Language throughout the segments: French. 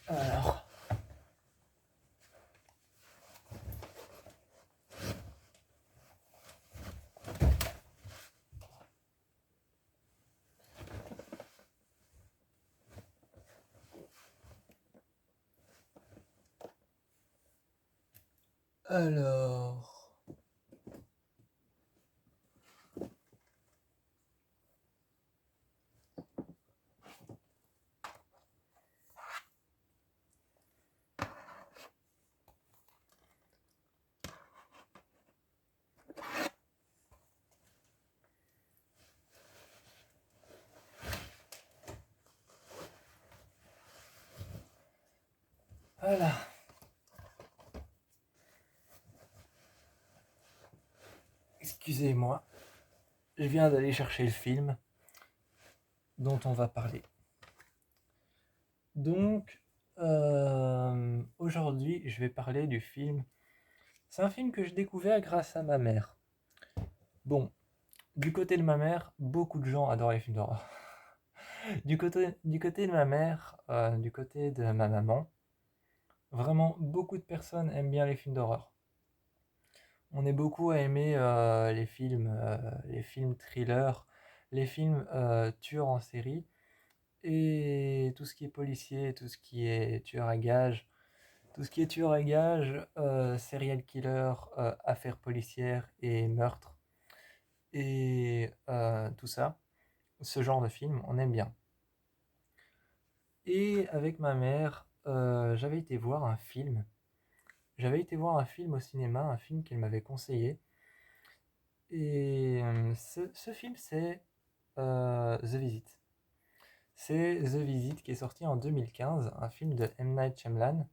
Alors, alors, voilà. Excusez-moi, je viens d'aller chercher le film dont on va parler. Donc, aujourd'hui, je vais parler du film. C'est un film que j'ai découvert grâce à ma mère. Bon, du côté de ma mère, beaucoup de gens adorent les films d'horreur. Du côté de ma mère, du côté de ma maman, vraiment beaucoup de personnes aiment bien les films d'horreur. On est beaucoup à aimer les films thrillers, les films tueurs en série et tout ce qui est policier, tout ce qui est tueur à gages, tout ce qui est tueur à gages, serial killer, affaires policières et meurtres et tout ça, ce genre de film, on aime bien. Et avec ma mère, j'avais été voir un film. J'avais été voir un film au cinéma, un film qu'elle m'avait conseillé. Et ce film, c'est The Visit. C'est The Visit qui est sorti en 2015, un film de M. Night Shyamalan.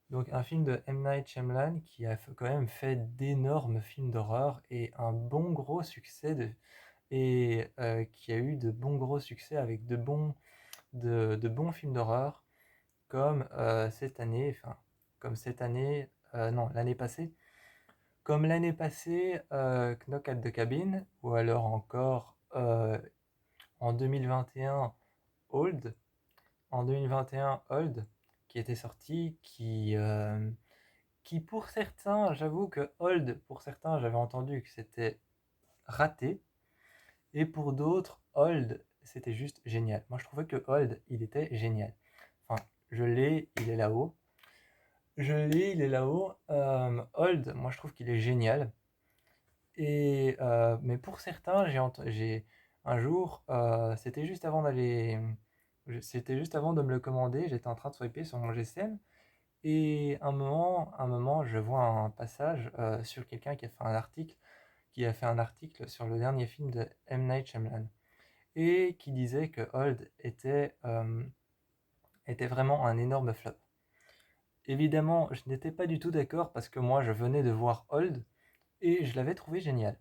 Donc un film de M. Night Shyamalan qui a quand même fait d'énormes films d'horreur et un bon gros succès qui a eu de bons gros succès avec de bons films d'horreur comme cette année, non, l'année passée, comme l'année passée, Knock at the Cabin, ou alors encore en 2021, Old, en 2021, Old, qui était sorti, qui pour certains, j'avoue que Old, pour certains, j'avais entendu que c'était raté, et pour d'autres, Old, c'était juste génial. Moi, je trouvais que Old, il était génial. Enfin, je l'ai, il est là-haut. Je l'ai, il est là-haut. Old, moi, je trouve qu'il est génial. Mais pour certains, un jour, c'était juste avant de me le commander, j'étais en train de swiper sur mon GSM, et un moment, je vois un passage sur quelqu'un qui a fait un article sur le dernier film de M. Night Shyamalan, et qui disait que Old était vraiment un énorme flop. Évidemment, je n'étais pas du tout d'accord parce que moi, je venais de voir Old, et je l'avais trouvé génial.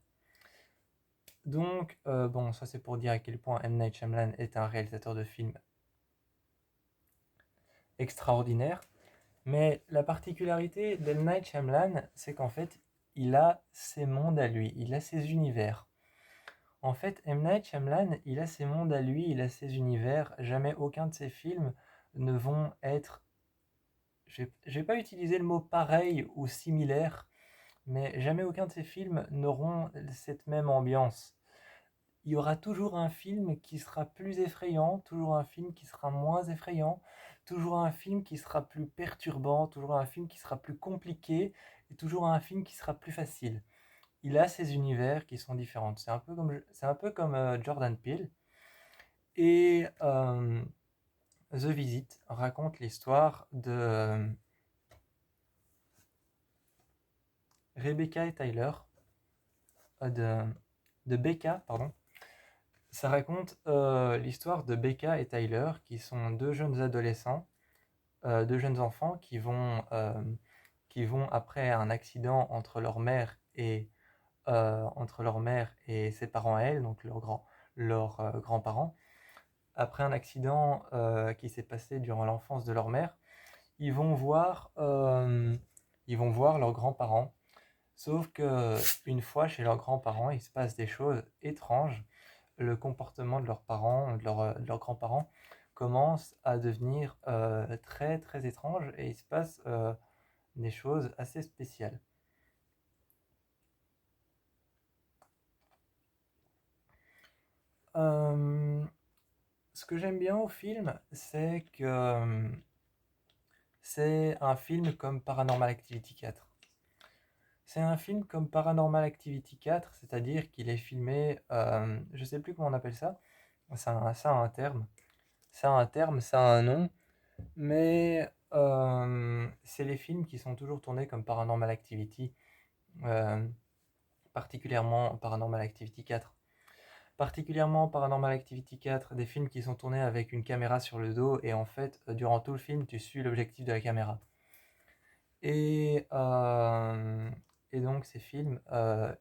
Donc, bon, ça c'est pour dire à quel point M. Night Shyamalan est un réalisateur de films extraordinaire. Mais la particularité d'M. Night Shyamalan, c'est qu'en fait, il a ses mondes à lui, il a ses univers. En fait, M. Night Shyamalan, il a ses mondes à lui, il a ses univers. Jamais aucun de ses films ne vont être... Je vais pas utiliser le mot pareil ou similaire, mais jamais aucun de ses films n'auront cette même ambiance. Il y aura toujours un film qui sera plus effrayant, toujours un film qui sera moins effrayant, toujours un film qui sera plus perturbant, toujours un film qui sera plus compliqué, et toujours un film qui sera plus facile. Il a ses univers qui sont différents. C'est un peu comme Jordan Peele. Et The Visit raconte l'histoire de Rebecca et Tyler, de, de Becca, pardon. Ça raconte l'histoire de Becca et Tyler, qui sont deux jeunes adolescents, deux jeunes enfants qui vont après un accident entre leur mère et ses parents à elle, donc leurs grands-parents. Après un accident qui s'est passé durant l'enfance de leur mère, ils vont voir, euh, ils vont voir leurs grands-parents. Sauf que une fois chez leurs grands-parents, il se passe des choses étranges. Le comportement de leurs parents, de leurs grands-parents commence à devenir très très étrange et il se passe des choses assez spéciales. Euh, Ce que j'aime bien au film, c'est que c'est un film comme Paranormal Activity 4. C'est un film comme Paranormal Activity 4, c'est-à-dire qu'il est filmé, je sais plus comment on appelle ça, ça a un terme, ça a un nom, mais c'est les films qui sont toujours tournés comme Paranormal Activity, euh, particulièrement Paranormal Activity 4. Particulièrement Paranormal Activity 4, des films qui sont tournés avec une caméra sur le dos et en fait, durant tout le film, tu suis l'objectif de la caméra. Et, euh, et donc ces films,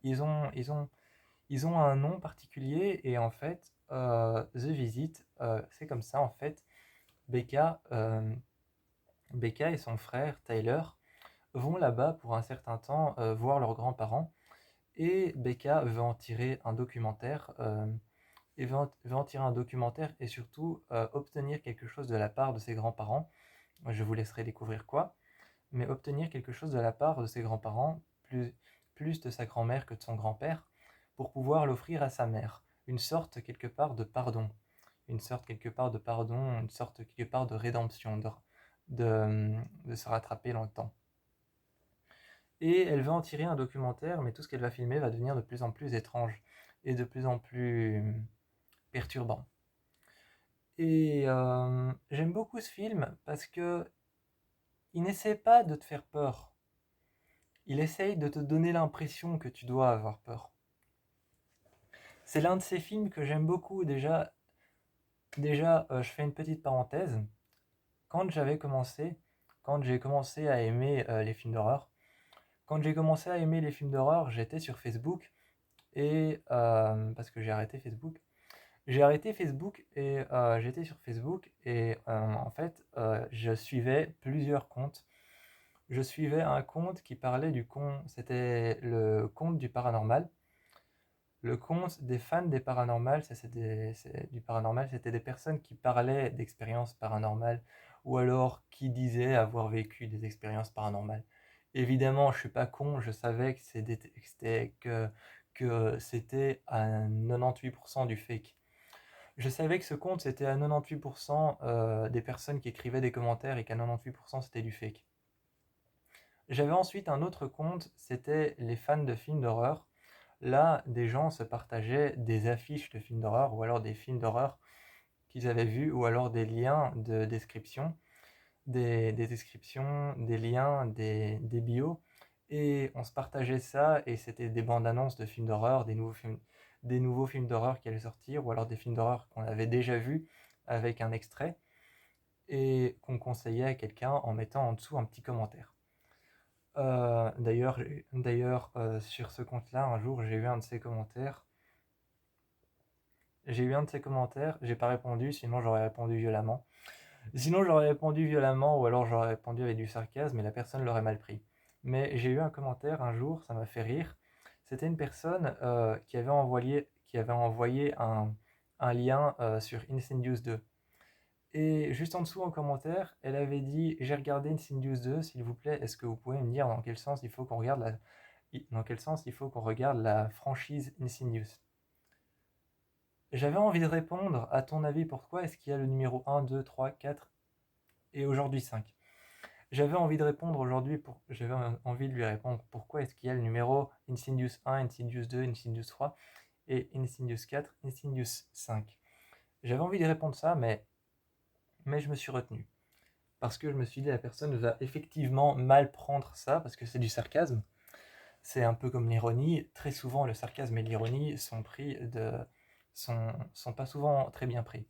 ils ont un nom particulier et en fait, The Visit, c'est comme ça en fait. Becca, Becca et son frère Tyler vont là-bas pour un certain temps voir leurs grands-parents et Becca veut en tirer un documentaire veut en tirer un documentaire et surtout obtenir quelque chose de la part de ses grands-parents. Je vous laisserai découvrir quoi, mais obtenir quelque chose de la part de ses grands-parents, plus de sa grand-mère que de son grand-père, pour pouvoir l'offrir à sa mère. Une sorte quelque part de pardon. Une sorte quelque part de pardon, une sorte quelque part de rédemption, de se rattraper dans le temps. Et elle va en tirer un documentaire, mais tout ce qu'elle va filmer va devenir de plus en plus étrange et de plus en plus perturbant. Et j'aime beaucoup ce film parce que il n'essaie pas de te faire peur. Il essaye de te donner l'impression que tu dois avoir peur. C'est l'un de ces films que j'aime beaucoup. Déjà, je fais une petite parenthèse. Quand j'avais commencé, quand j'ai commencé à aimer les films d'horreur, quand j'ai commencé à aimer les films d'horreur, j'étais sur Facebook et parce que j'ai arrêté Facebook. J'ai arrêté Facebook et j'étais sur Facebook et en fait, je suivais plusieurs comptes. Je suivais un compte qui parlait du compte, c'était le compte du paranormal. Le compte des fans des paranormales, du paranormal, c'était des personnes qui parlaient d'expériences paranormales ou alors qui disaient avoir vécu des expériences paranormales. Évidemment, je suis pas con, je savais que c'était à 98% du fake. Je savais que ce compte c'était à 98% des personnes qui écrivaient des commentaires et qu'à 98% c'était du fake. J'avais ensuite un autre compte, c'était les fans de films d'horreur. Là, des gens se partageaient des affiches de films d'horreur ou alors des films d'horreur qu'ils avaient vus ou alors des liens de description, des descriptions, des liens, des bios. Et on se partageait ça et c'était des bandes annonces de films d'horreur, des nouveaux films d'horreur qui allaient sortir ou alors des films d'horreur qu'on avait déjà vus avec un extrait et qu'on conseillait à quelqu'un en mettant en dessous un petit commentaire. Sur ce compte-là, un jour, j'ai eu un de ses commentaires. J'ai pas répondu, sinon j'aurais répondu violemment. Sinon j'aurais répondu violemment ou alors j'aurais répondu avec du sarcasme et la personne l'aurait mal pris. Mais j'ai eu un commentaire un jour, ça m'a fait rire. C'était une personne qui avait envoyé un lien sur Insidious 2. Et juste en dessous en commentaire, elle avait dit: j'ai regardé Insidious 2, s'il vous plaît, est-ce que vous pouvez me dire dans quel sens il faut qu'on regarde la franchise Insidious? J'avais envie de répondre: à ton avis, pourquoi est-ce qu'il y a le numéro 1, 2, 3, 4 et aujourd'hui 5? J'avais envie de lui répondre: pourquoi est-ce qu'il y a le numéro Insidious 1, Insidious 2, Insidious 3 et Insidious 4, Insidious 5? J'avais envie de répondre ça, mais je me suis retenu. Parce que je me suis dit, la personne va effectivement mal prendre ça, parce que c'est du sarcasme. C'est un peu comme l'ironie. Très souvent, le sarcasme et l'ironie sont pas souvent très bien pris.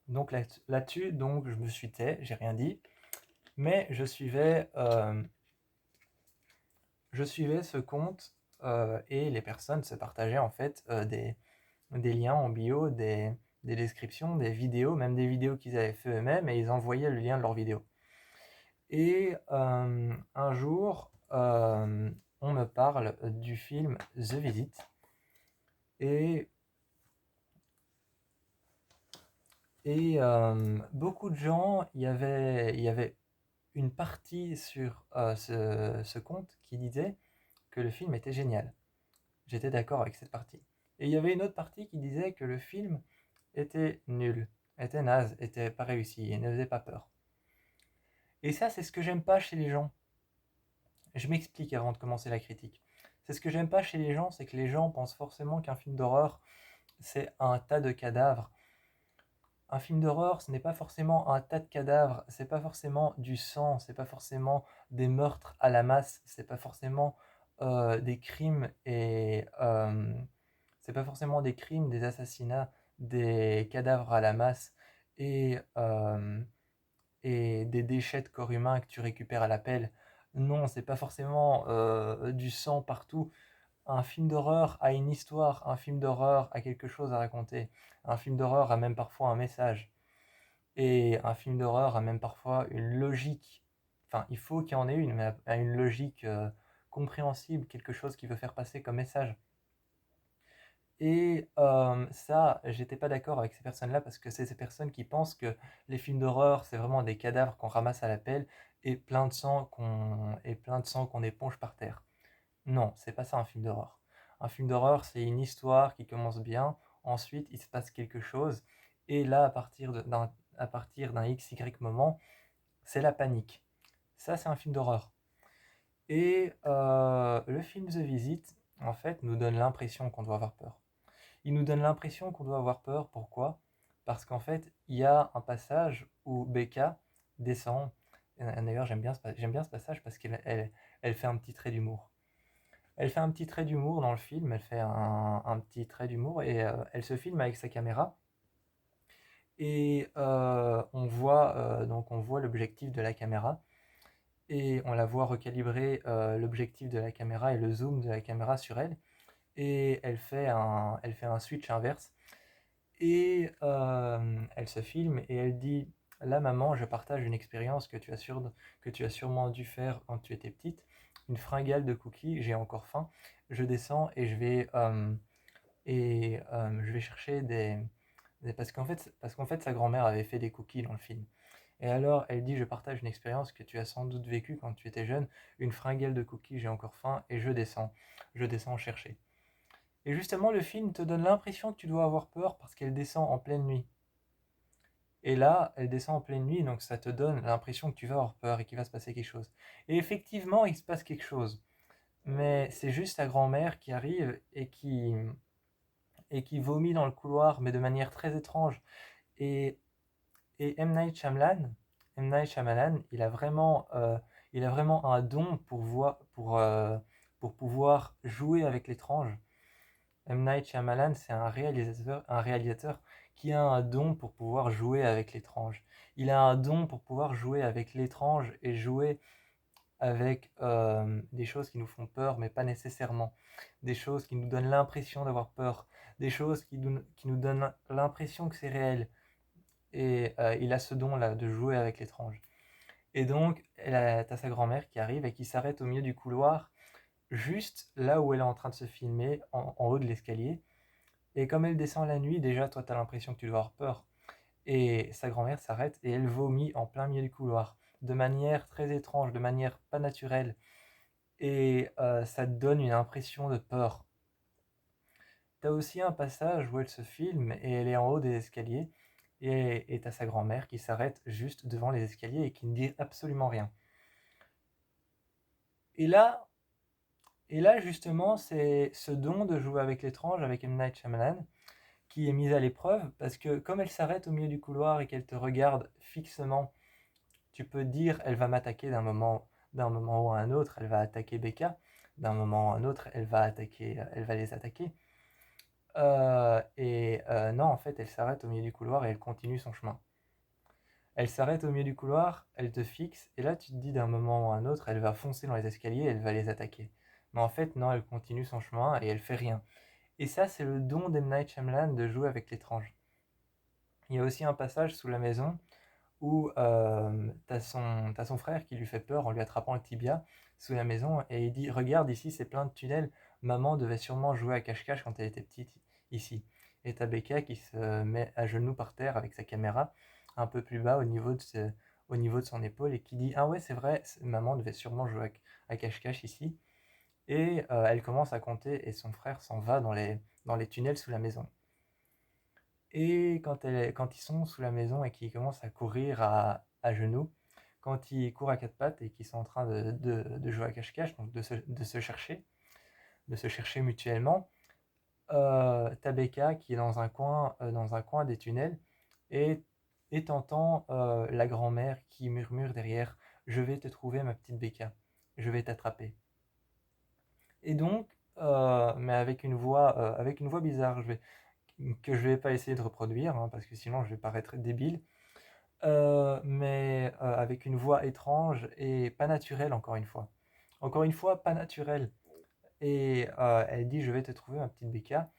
Donc là-dessus, donc je me suis tais, j'ai rien dit, mais je suivais ce compte et les personnes se partageaient en fait des liens en bio, des descriptions, des vidéos, même des vidéos qu'ils avaient fait eux-mêmes et ils envoyaient le lien de leur vidéo. Et un jour, on me parle du film The Visit et Et beaucoup de gens, il y avait une partie sur ce compte qui disait que le film était génial. J'étais d'accord avec cette partie. Et il y avait une autre partie qui disait que le film était nul, était naze, était pas réussi et ne faisait pas peur. Et ça, c'est ce que j'aime pas chez les gens. Je m'explique avant de commencer la critique. C'est ce que j'aime pas chez les gens, c'est que les gens pensent forcément qu'un film d'horreur, c'est un tas de cadavres. Un film d'horreur, ce n'est pas forcément un tas de cadavres, c'est pas forcément du sang, c'est pas forcément des meurtres à la masse, c'est pas forcément des crimes et c'est pas forcément des crimes, des assassinats, des cadavres à la masse et, euh, et des déchets de corps humains que tu récupères à la pelle. Non, c'est pas forcément du sang partout. Un film d'horreur a une histoire, un film d'horreur a quelque chose à raconter, un film d'horreur a même parfois un message. Et un film d'horreur a même parfois une logique. Enfin, il faut qu'il y en ait une, mais a une logique compréhensible, quelque chose qui veut faire passer comme message. Et ça, j'étais pas d'accord avec ces personnes-là parce que c'est ces personnes qui pensent que les films d'horreur, c'est vraiment des cadavres qu'on ramasse à la pelle et plein de sang qu'on éponge par terre. Non, c'est pas ça un film d'horreur. Un film d'horreur, c'est une histoire qui commence bien, ensuite il se passe quelque chose, et là, à partir d'un XY moment, c'est la panique. Ça, c'est un film d'horreur. Et le film The Visit, en fait, nous donne l'impression qu'on doit avoir peur. Il nous donne l'impression qu'on doit avoir peur. Pourquoi? Parce qu'en fait, il y a un passage où Becca descend. D'ailleurs, j'aime bien ce passage parce qu'elle fait un petit trait d'humour. Elle fait un petit trait d'humour dans le film, elle fait un petit trait d'humour et elle se filme avec sa caméra. Et on voit l'objectif de la caméra et on la voit recalibrer l'objectif de la caméra et le zoom de la caméra sur elle. Et elle fait un switch inverse. Et elle se filme et elle dit: Là, maman, je partage une expérience que tu as sûrement dû faire quand tu étais petite. Une fringale de cookies, j'ai encore faim. Je descends et je vais chercher parce qu'en fait, sa grand-mère avait fait des cookies dans le film. Et alors, elle dit: Je partage une expérience que tu as sans doute vécue quand tu étais jeune. Une fringale de cookies, j'ai encore faim et je descends. Je descends chercher. Et justement, le film te donne l'impression que tu dois avoir peur parce qu'elle descend en pleine nuit. Et là, elle descend en pleine nuit, donc ça te donne l'impression que tu vas avoir peur et qu'il va se passer quelque chose. Et effectivement, il se passe quelque chose. Mais c'est juste ta grand-mère qui arrive et qui vomit dans le couloir, mais de manière très étrange. Et, et M. Night Shyamalan, il a vraiment un don pour pouvoir jouer avec l'étrange. M. Night Shyamalan, c'est un réalisateur qui a un don pour pouvoir jouer avec l'étrange. Il a un don pour pouvoir jouer avec l'étrange et jouer avec des choses qui nous font peur, mais pas nécessairement. Des choses qui nous donnent l'impression d'avoir peur. Des choses qui nous donnent l'impression que c'est réel. Et il a ce don-là de jouer avec l'étrange. Et donc, t'as sa grand-mère qui arrive et qui s'arrête au milieu du couloir, juste là où elle est en train de se filmer, en haut de l'escalier. Et comme elle descend la nuit, déjà, toi, t'as l'impression que tu dois avoir peur. Et sa grand-mère s'arrête et elle vomit en plein milieu du couloir, de manière très étrange, de manière pas naturelle. Et ça te donne une impression de peur. T'as aussi un passage où elle se filme et elle est en haut des escaliers. Et t'as sa grand-mère qui s'arrête juste devant les escaliers et qui ne dit absolument rien. Et là, et là justement, c'est ce don de jouer avec l'étrange, avec M. Night Shyamalan, qui est mise à l'épreuve parce que comme elle s'arrête au milieu du couloir et qu'elle te regarde fixement, tu peux dire elle va m'attaquer d'un moment ou à un autre, elle va attaquer Becca, d'un moment ou à un autre, elle va les attaquer. Non, en fait, elle s'arrête au milieu du couloir et elle continue son chemin. Elle s'arrête au milieu du couloir, elle te fixe, et là tu te dis d'un moment ou à un autre, elle va foncer dans les escaliers, elle va les attaquer. Mais en fait, non, elle continue son chemin et elle fait rien. Et ça, c'est le don d'M. Night Shyamalan de jouer avec l'étrange. Il y a aussi un passage sous la maison où t'as son frère qui lui fait peur en lui attrapant le tibia sous la maison et il dit: Regarde, ici c'est plein de tunnels, maman devait sûrement jouer à cache-cache quand elle était petite ici. Et t'as Becca qui se met à genoux par terre avec sa caméra un peu plus bas au niveau de son épaule et qui dit: «Ah ouais, c'est vrai, maman devait sûrement jouer à cache-cache ici.» Et elle commence à compter et son frère s'en va dans les tunnels sous la maison. Et quand ils sont sous la maison et qu'ils commencent à courir à genoux, quand ils courent à quatre pattes et qu'ils sont en train de jouer à cache-cache, donc de se chercher mutuellement, t'as Becca qui est dans un coin des tunnels et, et t'entends la grand-mère qui murmure derrière: «Je vais te trouver, ma petite Becca, je vais t'attraper.» Et donc, mais avec une voix bizarre, que je vais pas essayer de reproduire, hein, parce que sinon je vais paraître débile, mais avec une voix étrange et pas naturelle, encore une fois. Encore une fois, pas naturelle. Et elle dit: «Je vais te trouver, ma petite Becca.»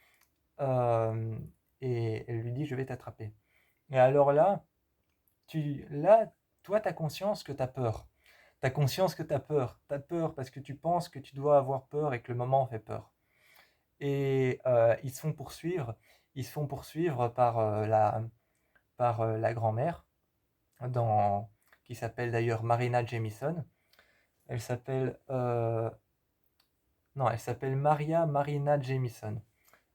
euh, et elle lui dit: «Je vais t'attraper.» Et alors là, toi, tu as conscience que tu as peur. Tu as conscience que tu as peur. Tu as peur parce que tu penses que tu dois avoir peur et que le moment fait peur. Et ils se font poursuivre par la grand-mère, dans, qui s'appelle d'ailleurs Marina Jamieson. Elle s'appelle non, elle s'appelle Maria Marina Jamieson.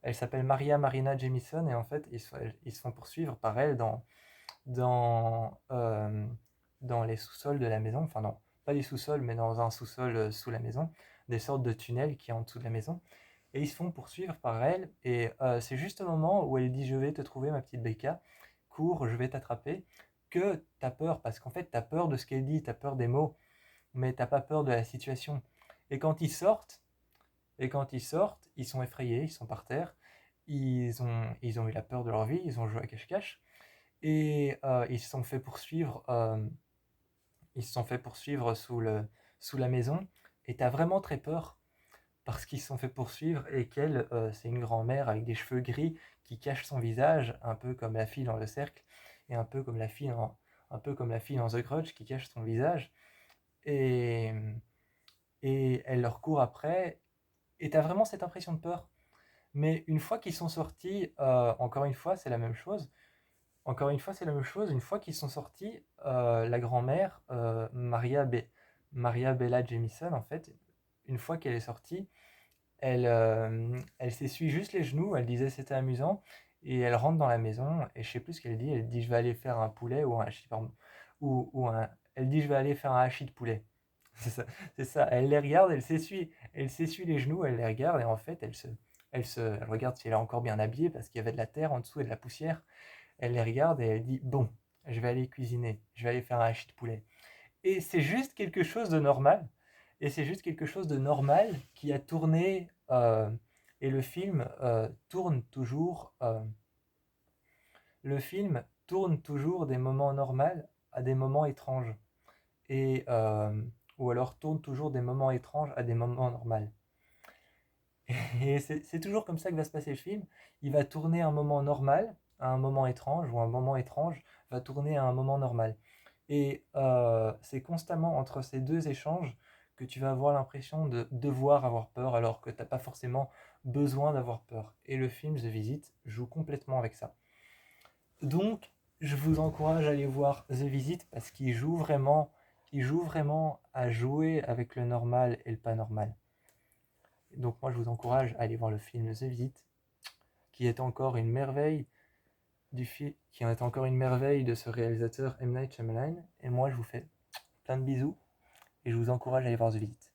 Elle s'appelle Maria Marina Jamieson et en fait ils se font poursuivre par elle dans, dans les sous-sols de la maison. Enfin non, pas les sous-sols, mais dans un sous-sol sous la maison, des sortes de tunnels qui est en dessous de la maison. Et ils se font poursuivre par elle et c'est juste au moment où elle dit: «Je vais te trouver, ma petite Becca, cours, je vais t'attraper», que t'as peur, parce qu'en fait t'as peur de ce qu'elle dit, t'as peur des mots, mais t'as pas peur de la situation. Et quand ils sortent, ils sont effrayés, ils sont par terre, ils ont eu la peur de leur vie, ils ont joué à cache-cache, et ils se sont fait poursuivre sous la maison, et t'as vraiment très peur, parce qu'ils se sont fait poursuivre, et qu'elle, c'est une grand-mère avec des cheveux gris qui cache son visage, un peu comme la fille dans Le Cercle, et un peu comme la fille dans The Grudge qui cache son visage, et, et elle leur court après, et t'as vraiment cette impression de peur. Mais une fois qu'ils sont sortis, encore une fois, c'est la même chose. Encore une fois, c'est la même chose. Une fois qu'ils sont sortis, la grand-mère, Maria Bella Jamieson, en fait, une fois qu'elle est sortie, elle s'essuie juste les genoux. Elle disait c'était amusant. Et elle rentre dans la maison. Et je sais plus ce qu'elle dit. Elle dit: «Je vais aller faire un poulet ou un hachis, pardon. Elle dit: «Je vais aller faire un hachis de poulet.» C'est ça, c'est ça. Elle les regarde, elle s'essuie les genoux, elle les regarde et en fait, elle regarde si elle est encore bien habillée parce qu'il y avait de la terre en dessous et de la poussière. Elle les regarde et elle dit: «Bon, je vais aller cuisiner, je vais aller faire un hachis de poulet.» Et c'est juste quelque chose de normal. Et c'est juste quelque chose de normal qui a tourné. Et le film tourne toujours des moments normaux à des moments étranges. Et, ou alors tourne toujours des moments étranges à des moments normaux. Et c'est toujours comme ça que va se passer le film. Il va tourner un moment normal à un moment étrange, ou un moment étrange va tourner à un moment normal. Et c'est constamment entre ces deux échanges que tu vas avoir l'impression de devoir avoir peur alors que tu n'as pas forcément besoin d'avoir peur. Et le film The Visit joue complètement avec ça. Donc, je vous encourage à aller voir The Visit parce il joue vraiment à jouer avec le normal et le pas normal. Donc moi, je vous encourage à aller voir le film The Visit, qui est encore une merveille qui est encore une merveille de ce réalisateur M. Night Shyamalan. Et moi, je vous fais plein de bisous et je vous encourage à aller voir The Visit.